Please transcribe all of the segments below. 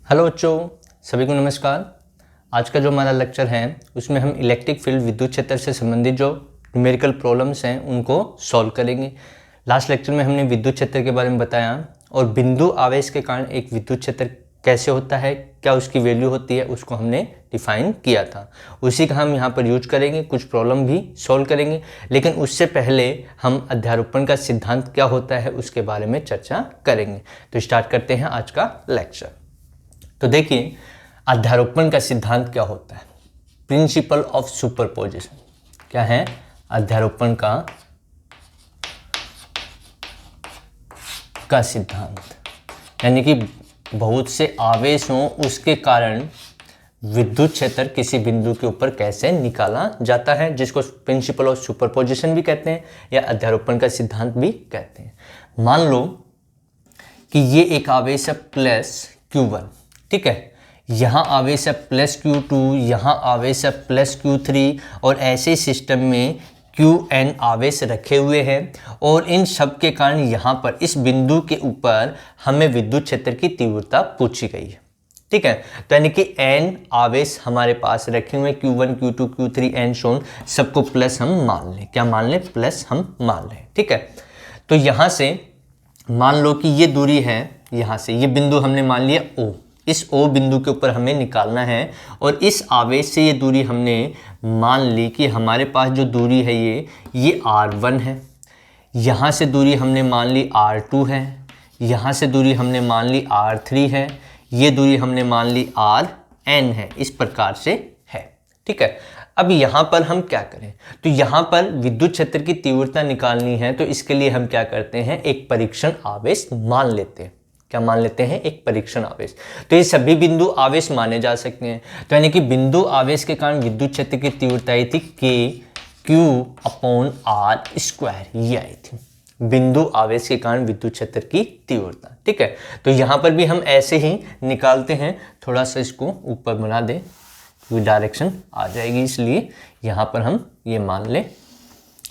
Hello बच्चों, सभी को नमस्कार। आज का जो हमारा लेक्चर है उसमें हम इलेक्ट्रिक फील्ड विद्युत क्षेत्र से संबंधित जो न्यूमेरिकल प्रॉब्लम्स हैं उनको सॉल्व करेंगे। लास्ट लेक्चर में हमने विद्युत क्षेत्र के बारे में बताया और बिंदु आवेश के कारण एक विद्युत क्षेत्र कैसे होता है, क्या उसकी वैल्यू होती है, उसको हमने डिफाइन किया था। उसी का हम यहाँ पर यूज करेंगे, कुछ प्रॉब्लम भी सॉल्व करेंगे। लेकिन उससे पहले हम अध्यारोपण का सिद्धांत क्या होता है उसके बारे में चर्चा करेंगे। तो स्टार्ट करते हैं आज का लेक्चर। तो देखिए, अध्यारोपण का सिद्धांत क्या होता है। प्रिंसिपल ऑफ सुपरपोजिशन क्या है? अध्यारोपण का सिद्धांत यानी कि बहुत से आवेश हों उसके कारण विद्युत क्षेत्र किसी बिंदु के ऊपर कैसे निकाला जाता है, जिसको प्रिंसिपल ऑफ सुपरपोजिशन भी कहते हैं या अध्यारोपण का सिद्धांत भी कहते हैं। मान लो कि ये एक आवेश है प्लस Q1, ठीक है। यहाँ आवेश है प्लस Q2, यहाँ आवेश है प्लस Q3 और ऐसे सिस्टम में Qn आवेश रखे हुए हैं और इन सब के कारण यहाँ पर इस बिंदु के ऊपर हमें विद्युत क्षेत्र की तीव्रता पूछी गई है, ठीक है। तो यानी कि n आवेश हमारे पास रखे हुए Q1, Q2, Q3 एंड सोन, सबको प्लस हम मान लें। क्या मान लें? प्लस हम मान लें, ठीक है। तो यहाँ से मान लो कि ये दूरी है, यहाँ से ये बिंदु हमने मान लिया O। इस O बिंदु के ऊपर हमें निकालना है और इस आवेश से ये दूरी हमने मान ली कि हमारे पास जो दूरी है ये R1 है। यहाँ से दूरी हमने मान ली R2 है, यहाँ से दूरी हमने मान ली R3 है, ये दूरी हमने मान ली Rn है। इस प्रकार से है, ठीक है। अब यहाँ पर हम क्या करें? तो यहाँ पर विद्युत क्षेत्र की तीव्रता निकालनी है, तो इसके लिए हम क्या करते हैं, एक परीक्षण आवेश मान लेते हैं। क्या मान लेते हैं? एक परीक्षण आवेश। तो ये सभी बिंदु आवेश माने जा सकते हैं। तो यानी कि बिंदु आवेश के कारण विद्युत क्षेत्र की तीव्रता आई थी Q/R², ये आई थी बिंदु आवेश के कारण विद्युत क्षेत्र की तीव्रता, ठीक है। तो यहाँ पर भी हम ऐसे ही निकालते हैं। थोड़ा सा इसको ऊपर बना दें, ये डायरेक्शन आ जाएगी, इसलिए यहाँ पर हम ये मान लें।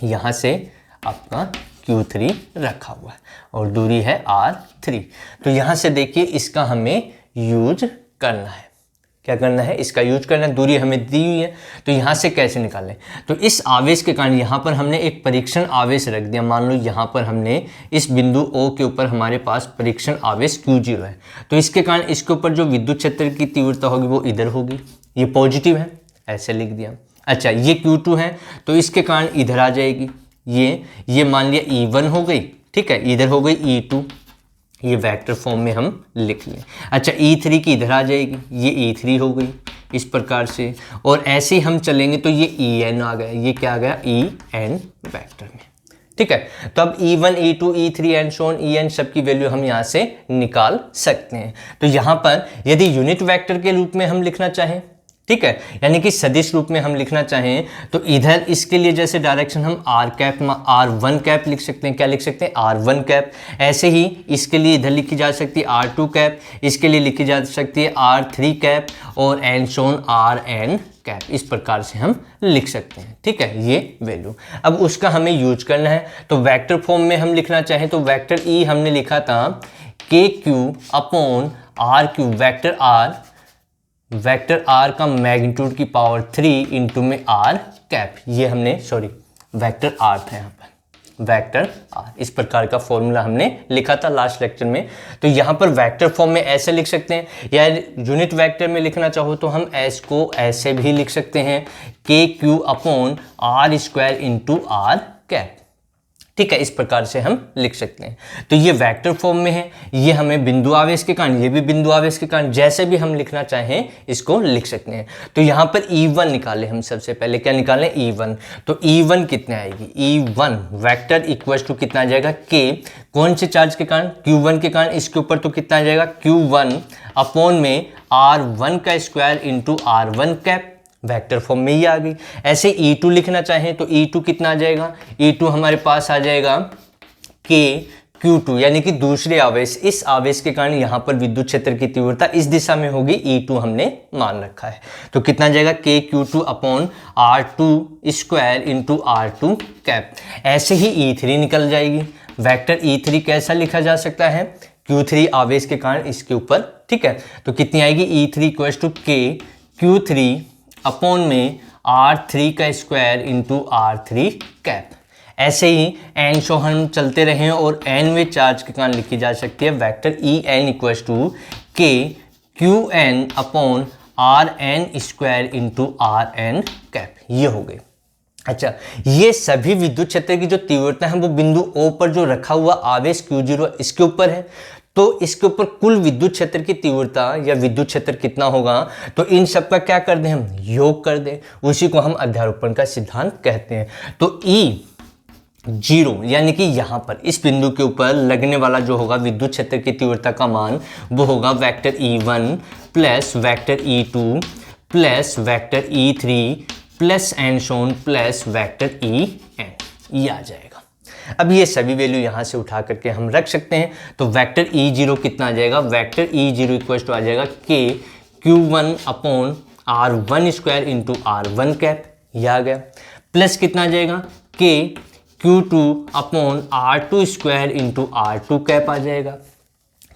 यहाँ से आपका Q3 रखा हुआ है और दूरी है R3। तो यहाँ से देखिए, इसका हमें यूज करना है। क्या करना है? इसका यूज करना है। दूरी हमें दी हुई है, तो यहाँ से कैसे निकालें? तो इस आवेश के कारण यहाँ पर हमने एक परीक्षण आवेश रख दिया। मान लो यहाँ पर हमने इस बिंदु O के ऊपर हमारे पास परीक्षण आवेश Q0 है, तो इसके कारण इसके ऊपर जो विद्युत क्षेत्र की तीव्रता होगी वो इधर होगी। ये पॉजिटिव है, ऐसे लिख दिया। अच्छा, ये Q2 है तो इसके कारण इधर आ जाएगी। ये मान लिया E1 हो गई, ठीक है। इधर हो गई E2, ये वेक्टर फॉर्म में हम लिख लें। अच्छा, E3 की इधर आ जाएगी, ये E3 हो गई इस प्रकार से। और ऐसे ही हम चलेंगे तो ये En आ गया। ये क्या आ गया? En वेक्टर में, ठीक है। तो अब E1, E2, E3 and so on, En सब की वैल्यू हम यहाँ से निकाल सकते हैं। तो यहाँ पर यदि यूनिट वेक्टर के रूप में हम लिखना चाहें, ठीक है, यानी कि सदिश रूप में हम लिखना चाहें, तो इधर इसके लिए जैसे डायरेक्शन हम R1 कैप लिख सकते हैं। क्या लिख सकते हैं? R1 cap. ऐसे ही इसके लिए इधर लिखी जा सकती है R2 कैप, इसके लिए लिखी जा सकती है R3 कैप और and so on Rn cap. इस प्रकार से हम लिख सकते हैं, ठीक है, ये वैल्यू। अब उसका हमें यूज करना है। तो वेक्टर फॉर्म में हम लिखना चाहें तो वेक्टर E हमने लिखा था KQ/RQ। वेक्टर R का मैग्नीट्यूड की पावर 3 इंटू में R कैप। ये हमने वेक्टर R था यहाँ पर, वेक्टर R। इस प्रकार का फॉर्मूला हमने लिखा था लास्ट लेक्चर में। तो यहाँ पर वेक्टर फॉर्म में ऐसे लिख सकते हैं, या यूनिट वेक्टर में लिखना चाहो तो हम S को ऐसे भी लिख सकते हैं, KQ/R² इंटू R कैप, ठीक है। इस प्रकार से हम लिख सकते हैं। तो ये वेक्टर फॉर्म में है, ये हमें बिंदु आवेश के कारण, ये भी बिंदु आवेश के कारण, जैसे भी हम लिखना चाहें इसको लिख सकते हैं। तो यहाँ पर E1 निकाले हम। सबसे पहले क्या निकालें? E1। तो E1 कितने आएगी? E1 वेक्टर इक्वल टू कितना आ जाएगा? K, कौन से चार्ज के कारण? Q1 के कारण। इसके ऊपर तो कितना आ जाएगा? Q1 में R1 का square into R1 cap. Vector form में ही आ गई। ऐसे E2 लिखना चाहें तो E2 कितना आ जाएगा? E2 हमारे पास आ जाएगा KQ2, यानी कि दूसरे आवेश, इस आवेश के कारण यहाँ पर विद्युत क्षेत्र की तीव्रता इस दिशा में होगी। E2 हमने मान रखा है। तो कितना आ जाएगा? KQ2/R2² into R2 cap. ऐसे ही E3 निकल जाएगी। वेक्टर E3 कैसा लिखा जा सकता है? Q3 आवेश के कारण इसके ऊपर ठीक है, तो कितनी आएगी E3 इक्वल टू के Q3 अपॉन में R3 का स्क्वायर इंटू R3 कैप। ऐसे ही एन शो हम चलते रहें और एन में चार्ज के कारण लिखी जा सकती है वेक्टर En इक्वल टू के Qn upon Rn square into Rn cap. ये हो गई। अच्छा, ये सभी विद्युत क्षेत्र की जो तीव्रता है वो बिंदु O पर जो रखा हुआ आवेश Q0 इसके ऊपर है, तो इसके ऊपर कुल विद्युत क्षेत्र की तीव्रता या विद्युत क्षेत्र कितना होगा, तो इन सब का क्या कर दें हम, योग कर दें। उसी को हम अध्यारोपण का सिद्धांत कहते हैं। तो E0 यानी कि यहाँ पर इस बिंदु के ऊपर लगने वाला जो होगा विद्युत क्षेत्र की तीव्रता का मान वो होगा vector E1 plus vector E2 plus vector E3 plus and so on plus vector En, ये आ जाएगा। अब ये सभी वैल्यू यहाँ से उठा करके हम रख सकते हैं। तो वेक्टर E0 कितना आ जाएगा, वेक्टर E0 इक्वल टू आ जाएगा के Q1 upon R1 square into R1 cap, यह आ गया। प्लस कितना आ जाएगा, के Q2 upon R2 square into R2 cap आ जाएगा।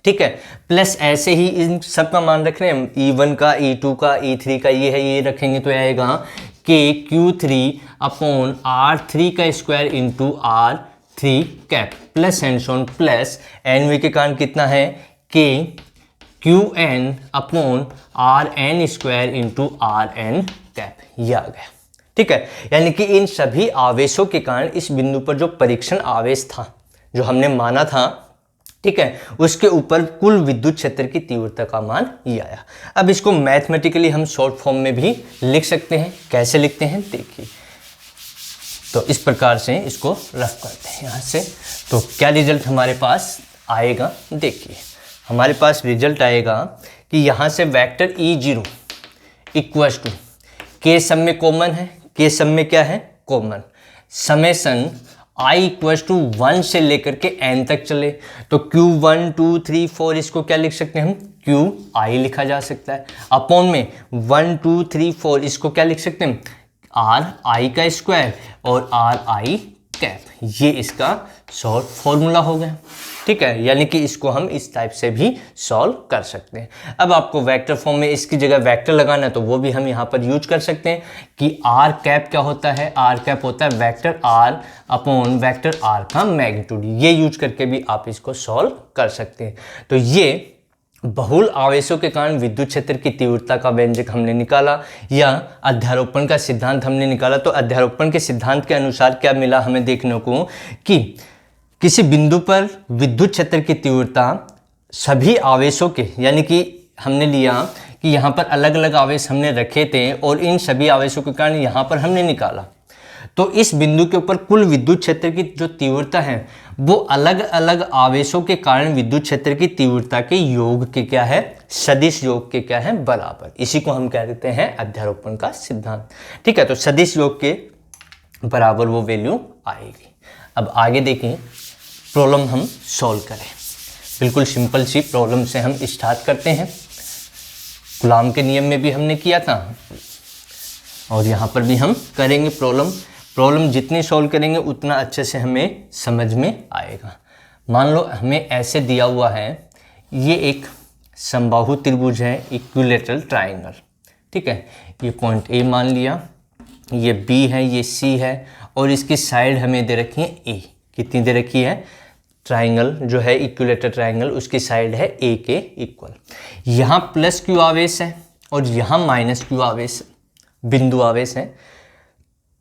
ठीक है, प्लस ऐसे ही इन सब का मान रख रहे हैं हम, E1 का, E2 का, E3 का, ये है, ये रखेंगे तो आएगा के Q3 अपॉन R3 का square into R3 cap plus and so on plus n वी के कारण कितना है, के Qn upon Rn square into Rn cap, ये आ गया। ठीक है, यानी कि इन सभी आवेशों के कारण इस बिंदु पर जो परीक्षण आवेश था जो हमने माना था, ठीक है, उसके ऊपर कुल विद्युत क्षेत्र की तीव्रता का मान ये आया। अब इसको मैथमेटिकली हम शॉर्ट फॉर्म में भी लिख सकते हैं। कैसे लिखते हैं देखिए, तो इस प्रकार से इसको रफ करते हैं यहाँ से। तो क्या रिजल्ट हमारे पास आएगा, देखिए हमारे पास रिजल्ट आएगा कि यहाँ से वेक्टर E0 इक्वल टू के सब में कॉमन है, के सब में क्या है common, summation I equal to 1 से लेकर के n तक चले, तो Q1 2 3 4 इसको क्या लिख सकते हैं हम, QI लिखा जा सकता है। अपॉन में 1 2 3 4 इसको क्या लिख सकते हैं, RI का स्क्वायर और RI कैप, ये इसका शॉर्ट फॉर्मूला हो गया। ठीक है, यानी कि इसको हम इस टाइप से भी सॉल्व कर सकते हैं। अब आपको वेक्टर फॉर्म में इसकी जगह वेक्टर लगाना है तो वो भी हम यहाँ पर यूज कर सकते हैं कि R कैप क्या होता है, R कैप होता है vector R upon vector R का मैग्नीट्यूड। ये यूज करके भी आप इसको सॉल्व कर सकते हैं। तो ये बहुल आवेशों के कारण विद्युत क्षेत्र की तीव्रता का व्यंजक हमने निकाला या अध्यारोपण का सिद्धांत हमने निकाला। तो अध्यारोपण के सिद्धांत के अनुसार क्या मिला हमें देखने को कि किसी बिंदु पर विद्युत क्षेत्र की तीव्रता सभी आवेशों के, यानी कि हमने लिया कि यहाँ पर अलग अलग आवेश हमने रखे थे और इन सभी आवेशों के कारण यहाँ पर हमने निकाला, तो इस बिंदु के ऊपर कुल विद्युत क्षेत्र की जो तीव्रता है वो अलग अलग आवेशों के कारण विद्युत क्षेत्र की तीव्रता के योग के क्या है, सदिश योग के क्या है बराबर। इसी को हम कह देते हैं अध्यारोपण का सिद्धांत। ठीक है, तो सदिश योग के बराबर वो वैल्यू आएगी। अब आगे देखें, प्रॉब्लम हम सॉल्व करें। बिल्कुल सिंपल सी प्रॉब्लम से हम स्टार्ट करते हैं। कूलॉम के नियम में भी हमने किया था और यहाँ पर भी हम करेंगे प्रॉब्लम जितनी सॉल्व करेंगे उतना अच्छे से हमें समझ में आएगा। मान लो हमें ऐसे दिया हुआ है, ये एक समबाहु त्रिभुज है, इक्विलैटरल ट्रायंगल। ठीक है, ये पॉइंट A मान लिया, ये B है, ये C है और इसकी साइड हमें दे रखी है A। कितनी दे रखी है, ट्रायंगल जो है इक्विलैटरल ट्रायंगल उसकी साइड है A के इक्वल। यहाँ प्लस Q आवेश है और यहाँ माइनस Q आवेश बिंदु आवेश है।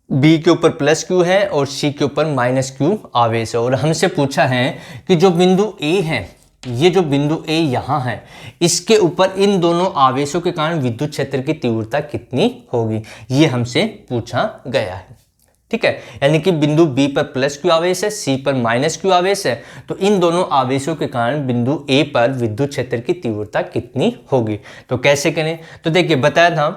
B के ऊपर प्लस Q है और C के ऊपर माइनस Q आवेश है। और हमसे पूछा है कि जो बिंदु A है, ये जो बिंदु A यहाँ है, इसके ऊपर इन दोनों आवेशों के कारण विद्युत क्षेत्र की तीव्रता कितनी होगी, ये हमसे पूछा गया है। ठीक है, यानी कि बिंदु B पर प्लस Q आवेश है, C पर माइनस Q आवेश है, तो इन दोनों आवेशों के कारण बिंदु A पर विद्युत क्षेत्र की तीव्रता कितनी होगी। तो कैसे करें, तो देखिए बताया था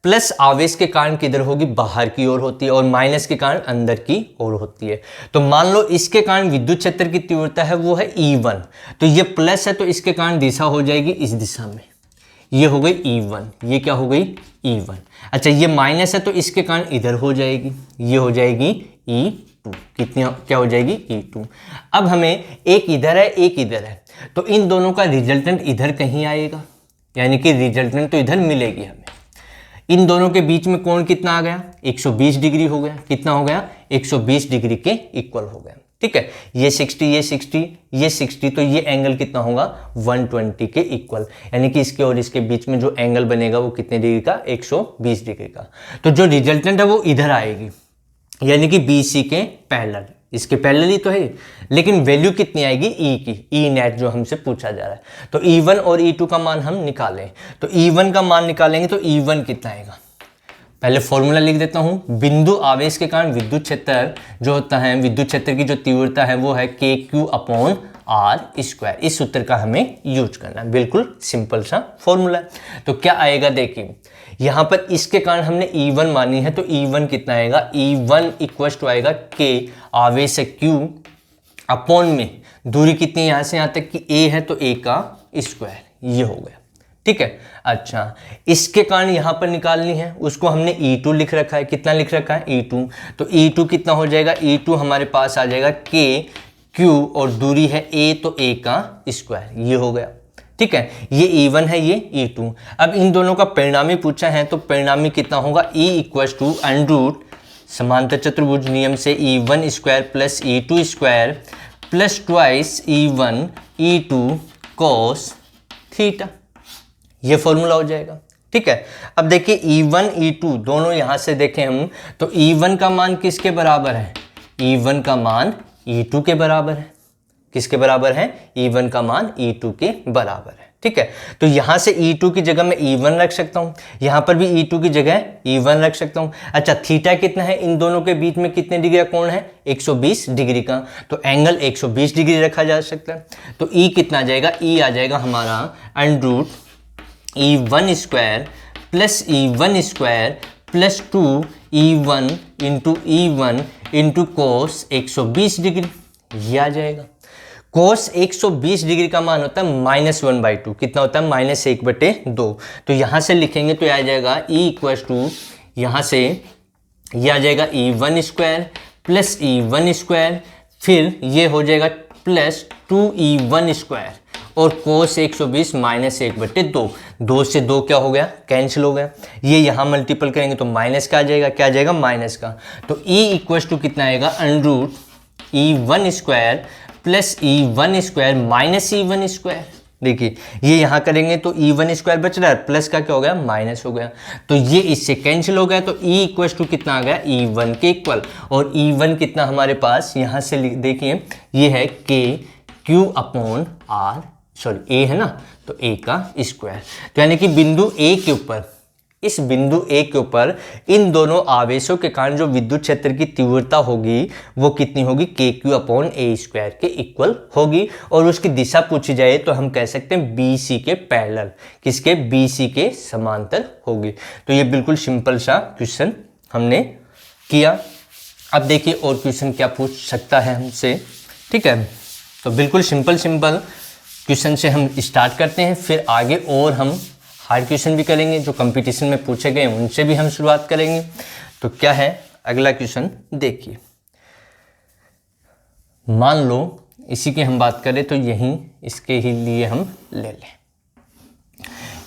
प्लस आवेश के कारण किधर होगी, बाहर की ओर होती है और माइनस के कारण अंदर की ओर होती है। तो मान लो इसके कारण विद्युत क्षेत्र की तीव्रता है वो है E1, तो ये प्लस है तो इसके कारण दिशा हो जाएगी इस दिशा में, ये हो गई E1, ये क्या हो गई E1। अच्छा, ये माइनस है तो इसके कारण इधर हो जाएगी, ये हो जाएगी E2 कितनी क्या हो जाएगी E2। अब हमें एक इधर है एक इधर है, तो इन दोनों का रिजल्टेंट इधर कहीं आएगा, यानी कि रिजल्टेंट तो इधर मिलेगी हमें। इन दोनों के बीच में कोण कितना आ गया, 120 डिग्री हो गया। कितना हो गया, 120 डिग्री के इक्वल हो गया। ठीक है, ये 60 ये 60 ये 60, तो ये एंगल कितना होगा, 120 के इक्वल, यानी कि इसके और इसके बीच में जो एंगल बनेगा वो कितने डिग्री का, 120 डिग्री का। तो जो रिजल्टेंट है वो इधर आएगी, यानी कि BC के पैरेलल, इसके पैरेलल ही तो है, लेकिन वैल्यू कितनी आएगी E की, E नेट जो हमसे पूछा जा रहा है। तो E1 और E2 का मान हम निकालें, तो E1 का मान निकालेंगे तो E1 कितना आएगा, पहले फॉर्मूला लिख देता हूं। बिंदु आवेश के कारण विद्युत क्षेत्र जो होता है, विद्युत क्षेत्र की जो तीव्रता है वो है KQ/R²। इस सूत्र का हमें यूज करना है, बिल्कुल सिंपल सा फॉर्मूला। तो क्या आएगा देखिए, यहां पर इसके कारण हमने E1 मानी है, तो E1 कितना आएगा, E1 इक्वल टू आएगा K आवेश है Q अपॉन में दूरी कितनी यहां से यहां तक की A है, तो A का स्क्वायर, ये हो गया। ठीक है, अच्छा इसके कारण यहां पर निकालनी है, उसको हमने E2 लिख रखा है। कितना लिख रखा है, E2। तो E2 कितना हो जाएगा, E2 हमारे पास आ जाएगा K Q और दूरी है A, तो A का स्क्वायर, ये हो गया। ठीक है, ये E1 है, ये E2। अब इन दोनों का परिणामी पूछा है, तो परिणामी कितना होगा, E इक्वल टू अंडर समांतर चतुर्भुज नियम से E1 square plus E2 square plus twice E1 E2 cos theta, ये फॉर्मूला हो जाएगा। ठीक है, अब देखिए E1 E2 दोनों यहां से देखें हम, तो E1 का मान किसके बराबर है, E1 का मान E2 के बराबर है। किसके बराबर है, E1 का मान E2 के बराबर है। ठीक है, तो यहां से E2 की जगह मैं E1 रख सकता हूं, यहां पर भी E2 की जगह E1 रख सकता हूं। अच्छा थीटा कितना है, इन दोनों के बीच में कितने डिग्री का कोण है, 120 डिग्री का, तो एंगल 120 डिग्री रखा जा सकता है। तो E कितना आ जाएगा, E आ जाएगा हमारा under E1 square plus E1 square plus 2E1 into cos 120 degree, ये आ जाएगा। कोस 120 डिग्री का मान होता है -1/2, कितना होता है, -1/2। तो यहां से लिखेंगे तो आ जाएगा E इक्वल टू, यहाँ से ये आ जाएगा E1 square plus E1 square, फिर ये हो जाएगा प्लस 2E1 स्क्वायर और कोस 120 -1/2। 2 से 2 क्या हो गया, कैंसिल हो गया। ये यहाँ मल्टीपल करेंगे तो माइनस का आ जाएगा, क्या आ जाएगा, माइनस का। तो E इक्वल टू कितना आएगा, under E1 square plus E1 square minus E1 square. देखिए ये यहाँ करेंगे तो E1 स्क्वायर बच रहा है, प्लस का क्या हो गया, माइनस हो गया। तो ये इससे कैंसिल हो गया, तो E इक्वल टू कितना आ गया, E1 के इक्वल। और E1 कितना हमारे पास, यहाँ से देखिए ये है KQ/R, सॉरी A है ना, तो A का स्क्वायर। तो यानी कि बिंदु A के ऊपर, इस बिंदु A के ऊपर इन दोनों आवेशों के कारण जो विद्युत क्षेत्र की तीव्रता होगी वो कितनी होगी, KQ/A² के इक्वल होगी। और उसकी दिशा पूछी जाए तो हम कह सकते हैं BC के पैरेलल, किसके, BC के समांतर होगी। तो ये बिल्कुल सिंपल सा क्वेश्चन हमने किया। अब देखिए और क्वेश्चन क्या पूछ सकता है हमसे। ठीक है, तो बिल्कुल सिंपल क्वेश्चन से हम स्टार्ट करते हैं, फिर आगे और हम हार्ड क्वेश्चन भी करेंगे, जो कंपटीशन में पूछे गए उनसे भी हम शुरुआत करेंगे। तो क्या है अगला क्वेश्चन, देखिए मान लो इसी की हम बात करें तो यहीं इसके ही लिए हम ले लें।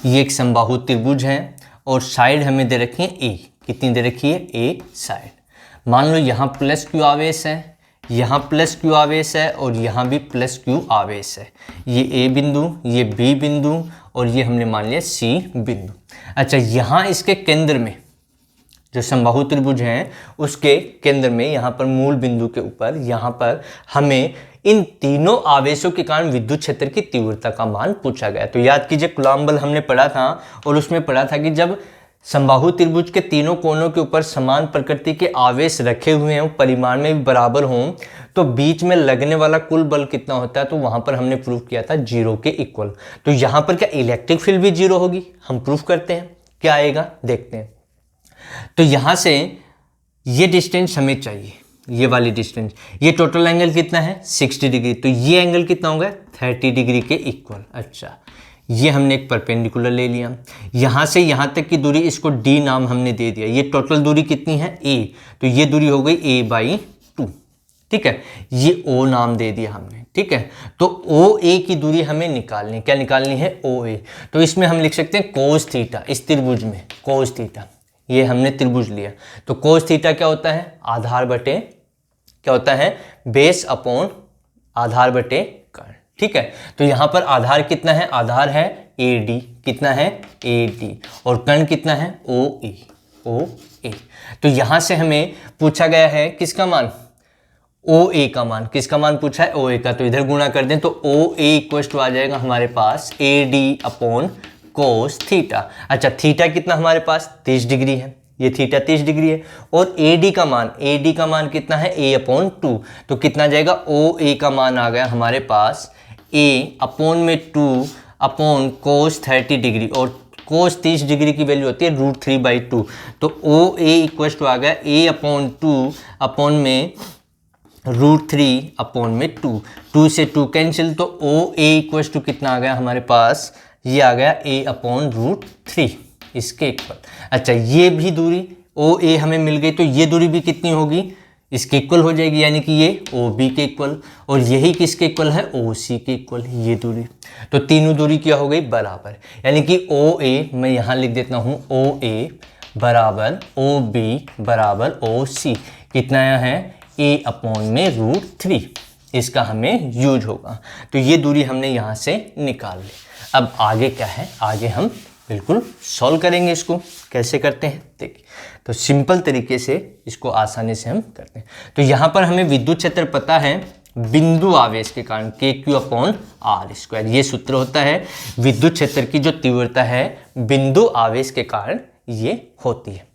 ये एक समबाहु त्रिभुज है और साइड हमें दे रखी है A, कितनी दे रखी है, A साइड। मान लो यहाँ प्लस Q आवेश है, यहाँ प्लस Q आवेश है और यहाँ भी प्लस Q आवेश है। ये A बिंदु, ये B बिंदु और ये हमने मान लिया C बिंदु। अच्छा यहाँ इसके केंद्र में जो समबाहु त्रिभुज है उसके केंद्र में यहाँ पर मूल बिंदु के ऊपर यहाँ पर हमें इन तीनों आवेशों के कारण विद्युत क्षेत्र की तीव्रता का मान पूछा गया। तो याद कीजिए कूलॉम बल हमने पढ़ा था और उसमें पढ़ा था कि जब समबाहु त्रिभुज के तीनों कोनों के ऊपर समान प्रकृति के आवेश रखे हुए हैं, परिमाण में भी बराबर हों, तो बीच में लगने वाला कुल बल कितना होता है, तो वहां पर हमने प्रूफ किया था 0 के इक्वल। तो यहां पर क्या इलेक्ट्रिक फील्ड भी 0 होगी, हम प्रूफ करते हैं, क्या आएगा देखते हैं। तो यहां से ये डिस्टेंस हमें चाहिए, ये वाली डिस्टेंस, ये टोटल एंगल कितना है 60 डिग्री, तो ये एंगल कितना होगा 30 डिग्री के इक्वल। अच्छा ये हमने एक परपेंडिकुलर ले लिया, यहाँ से यहाँ तक की दूरी इसको D नाम हमने दे दिया। ये टोटल दूरी कितनी है A, तो ये दूरी हो गई A/2, ठीक है, ये ओ नाम दे दिया हमने, ठीक है। तो ओ ए की दूरी हमें निकालनी, क्या निकालनी है, ओ ए। तो इसमें हम लिख सकते हैं कोस थीटा, इस त्रिभुज में कोस थीटा, ये हमने त्रिभुज लिया। तो कोस थीटा क्या होता है, आधार बटे क्या होता है, बेस अपॉन आधार बटे कर्ण, ठीक है। तो यहाँ पर आधार कितना है, आधार है ए डी, कितना है ए डी, और कर्ण कितना है ओ ए, ओ ए। तो यहाँ से हमें पूछा गया है किसका मान, ओ ए का मान, किसका मान पूछा है, ओ ए का। तो इधर गुणा कर दें तो ओ ए इक्वल टू आ जाएगा हमारे पास A D upon cos theta. अच्छा, थीटा कितना हमारे पास 30 डिग्री है, ये थीटा 30 डिग्री है, और ए डी का मान कितना है, ए अपॉन 2। तो कितना जाएगा, ओ ए का मान आ गया हमारे पास ए अपॉन में 2 अपॉन कोस 30 डिग्री, और कोस 30 डिग्री की वैल्यू होती है √3/2। तो ओ ए इक्वल टू आ गया ए अपॉन 2 अपॉन में √3 अपॉन में 2 से 2 कैंसिल, तो ओ ए इक्वल टू कितना आ गया हमारे पास, ये आ गया ए अपॉन √3 इसके इक्वल। अच्छा, ये भी दूरी ओ ए हमें मिल गई, तो ये दूरी भी कितनी होगी, इसके इक्वल हो जाएगी, यानी कि ये ओ बी के इक्वल, और यही किसके इक्वल है, ओ सी के इक्वल, ये दूरी। तो तीनों दूरी क्या हो गई, बराबर, यानी कि ओ ए मैं यहाँ लिख देता हूँ, ओ ए बराबर ओ बी बराबर ओ सी, कितना है ए अपॉन में √3, इसका हमें यूज होगा। तो ये दूरी हमने यहाँ से निकाल ली। अब आगे क्या है, आगे हम बिल्कुल सॉल्व करेंगे इसको। कैसे करते हैं देखिए, तो सिंपल तरीके से इसको आसानी से हम करते हैं। तो यहाँ पर हमें विद्युत क्षेत्र पता है बिंदु आवेश के कारण KQ/R², ये सूत्र होता है विद्युत क्षेत्र की जो तीव्रता है बिंदु आवेश के कारण ये होती है,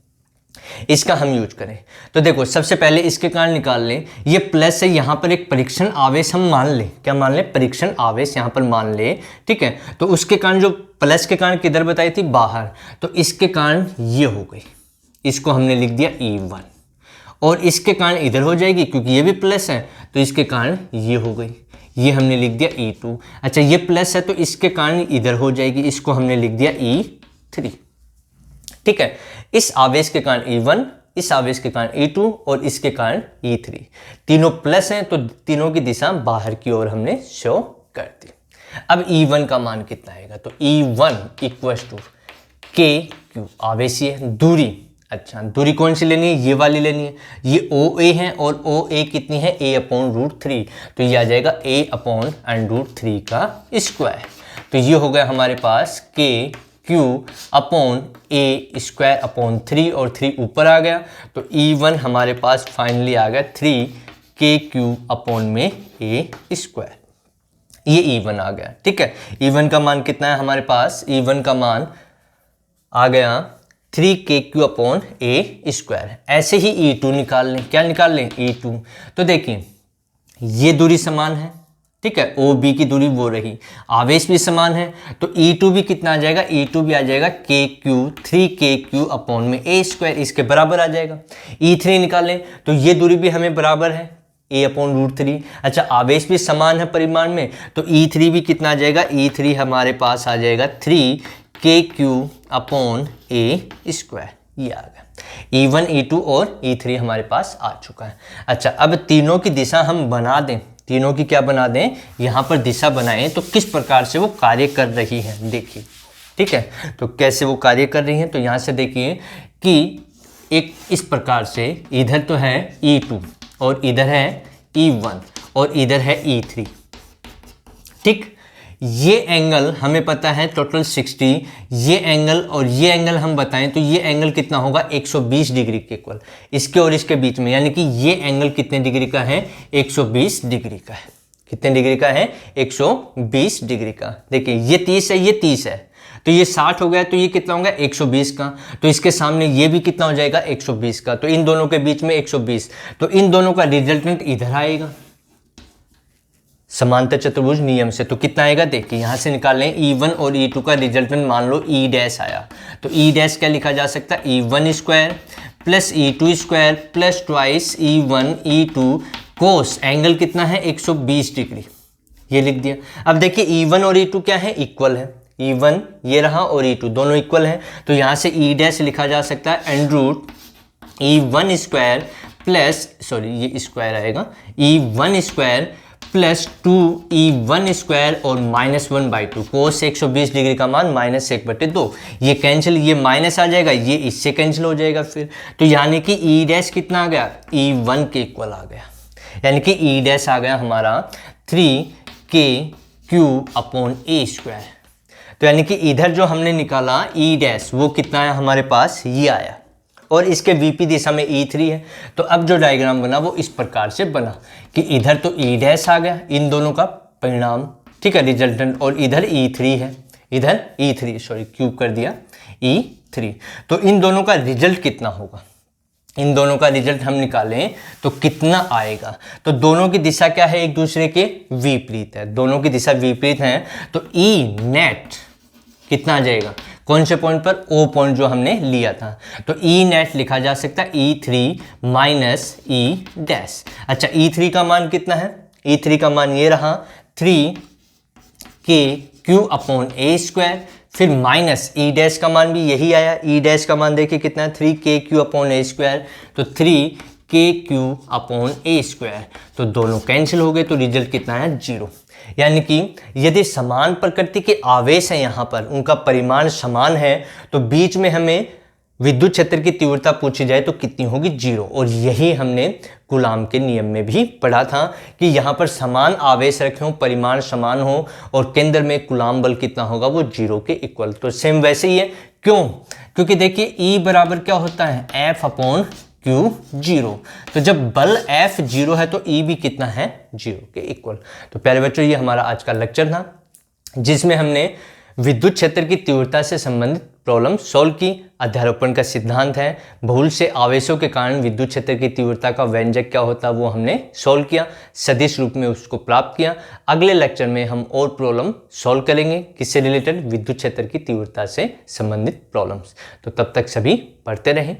इसका हम यूज करें। तो देखो, सबसे पहले इसके कारण निकाल लें, ये प्लस है, यहाँ पर एक परीक्षण आवेश हम मान लें, क्या मान लें, परीक्षण आवेश यहाँ पर मान ले, ठीक है। तो उसके कारण जो प्लस के कारण किधर बताई थी, बाहर, तो इसके कारण ये हो गई, इसको हमने लिख दिया E1, और इसके कारण इधर हो जाएगी क्योंकि ये भी प्लस है, तो इसके कारण ये हो गई, ये हमने लिख दिया E2। अच्छा, ये प्लस है तो इसके कारण इधर हो जाएगी, इसको हमने लिख दिया E3, ठीक है। इस आवेश के कारण E1, इस आवेश के कारण E2 और इसके कारण E3, तीनों प्लस हैं, तो तीनों की दिशा बाहर की ओर हमने शो कर दी। अब E1 का मान कितना आएगा, तो E1 इक्वल टू KQ, आवेशीय दूरी। अच्छा, दूरी कौन सी लेनी है, ये वाली लेनी है, ये OA है, और OA कितनी है, A अपॉन √3, तो ये आ जाएगा A अपॉन √3 का स्क्वायर। तो ये हो गया हमारे पास KQ अपॉन A² अपॉन 3, और 3 ऊपर आ गया, तो E1 हमारे पास फाइनली आ गया 3KQ अपॉन में A², ये E1 आ गया, ठीक है। E1 का मान कितना है हमारे पास, E1 का मान आ गया 3KQ अपॉन A²। ऐसे ही E2 निकाल लें, क्या निकाल लें, E2। तो देखिए, ये दूरी समान है, ठीक है, OB की दूरी वो रही, आवेश भी समान है, तो E2 भी कितना आ जाएगा, E2 भी आ जाएगा KQ 3KQ अपॉन में A², इसके बराबर आ जाएगा। E3 निकालें तो ये दूरी भी हमें बराबर है, A अपॉन √3। अच्छा, आवेश भी समान है परिमाण में, तो E3 भी कितना आ जाएगा, E3 हमारे पास आ जाएगा 3KQ अपॉन A², ये आ गया। E1, E2 और E3 हमारे पास आ चुका है। अच्छा, अब तीनों की दिशा हम बना दें, तीनों की क्या बना दें, यहाँ पर दिशा बनाएं, तो किस प्रकार से वो कार्य कर रही है देखिए, ठीक है। तो कैसे वो कार्य कर रही हैं, तो यहाँ से देखिए कि एक इस प्रकार से, इधर तो है E2 और इधर है E1 और इधर है E3, ठीक। ये एंगल हमें पता है टोटल 60, ये एंगल और ये एंगल हम बताएं तो ये एंगल कितना होगा, 120 डिग्री के इक्वल, इसके और इसके बीच में, यानी कि ये एंगल कितने डिग्री का है, 120 डिग्री का है। कितने डिग्री का है, 120 डिग्री का। देखिए, ये 30 है, ये 30 है, तो ये 60 हो गया, तो ये कितना होगा, 120 का। तो इसके सामने ये भी कितना हो जाएगा, 120 का, तो इन दोनों के बीच में 120, तो इन दोनों का रिजल्टेंट इधर आएगा समांतर चतुर्भुज नियम से। तो कितना आएगा देखिए, यहाँ से निकाल लें, E1 और E2 का रिजल्टेंट मान लो E' आया, तो E' क्या लिखा जा सकता है, E1² plus E2² plus twice E1 E2 कोस एंगल कितना है, 120 डिग्री, ये लिख दिया। अब देखिए, E1 और E2 क्या है, इक्वल है, E1 ये रहा और E2 दोनों इक्वल हैं, तो यहाँ से E' लिखा जा सकता है √E1² प्लस ये स्क्वायर आएगा E1 square plus 2E1 square और -1/2 कोस 120 डिग्री का मान -1/2। ये कैंसिल, ये माइनस आ जाएगा, ये इससे कैंसिल हो जाएगा फिर। तो यानी कि ई डैश कितना आ गया, E1 के इक्वल आ गया। यानी कि ई डैश आ गया हमारा 3KQ/A²। तो यानी कि इधर जो हमने निकाला ई डैश वो कितना है हमारे पास, ये आया, और इसके वीपी दिशा में E3 है। तो अब जो डायग्राम बना वो इस प्रकार से बना कि इधर तो ई डैश आ गया, इन दोनों का परिणाम, ठीक है, रिजल्टेंट, और इधर E3 है, इधर E3 क्यूब कर दिया E3। तो इन दोनों का रिजल्ट कितना होगा, इन दोनों का रिजल्ट हम निकालें तो कितना आएगा। तो दोनों की दिशा क्या है, एक दूसरे के विपरीत है, दोनों की दिशा विपरीत है। तो ई नेट कितना आ जाएगा, कौन से पॉइंट पर, ओ पॉइंट जो हमने लिया था। तो ई नेट लिखा जा सकता है E3 माइनस ई डैश। अच्छा, E3 का मान कितना है, E3 का मान ये रहा 3KQ/A², फिर माइनस ई डैश का मान भी यही आया, ई डैश का मान देखिए कितना है 3KQ/A²। तो 3KQ/A², तो दोनों कैंसिल हो गए, तो रिजल्ट कितना है 0। यानी कि यदि समान प्रकृति के आवेश हैं यहाँ पर, उनका परिमाण समान है, तो बीच में हमें विद्युत क्षेत्र की तीव्रता पूछी जाए तो कितनी होगी, 0। और यही हमने कूलाम के नियम में भी पढ़ा था कि यहाँ पर समान आवेश रखे हों, परिमाण समान हो, और केंद्र में कूलाम बल कितना होगा, वो 0 के इक्वल। तो सेम वैसे ही है, क्यों, क्योंकि देखिए E बराबर क्या होता है, F/Q 0। तो जब बल F 0 है तो E भी कितना है, 0 के इक्वल। तो प्यारे बच्चों, ये हमारा आज का लेक्चर था जिसमें हमने विद्युत क्षेत्र की तीव्रता से संबंधित प्रॉब्लम सॉल्व की। अध्यारोपण का सिद्धांत है, बहुल से आवेशों के कारण विद्युत क्षेत्र की तीव्रता का व्यंजक क्या होता है वो हमने सॉल्व किया, सदिश रूप में उसको प्राप्त किया। अगले लेक्चर में हम और प्रॉब्लम सॉल्व करेंगे, किससे रिलेटेड, विद्युत क्षेत्र की तीव्रता से संबंधित प्रॉब्लम्स। तो तब तक सभी पढ़ते रहें।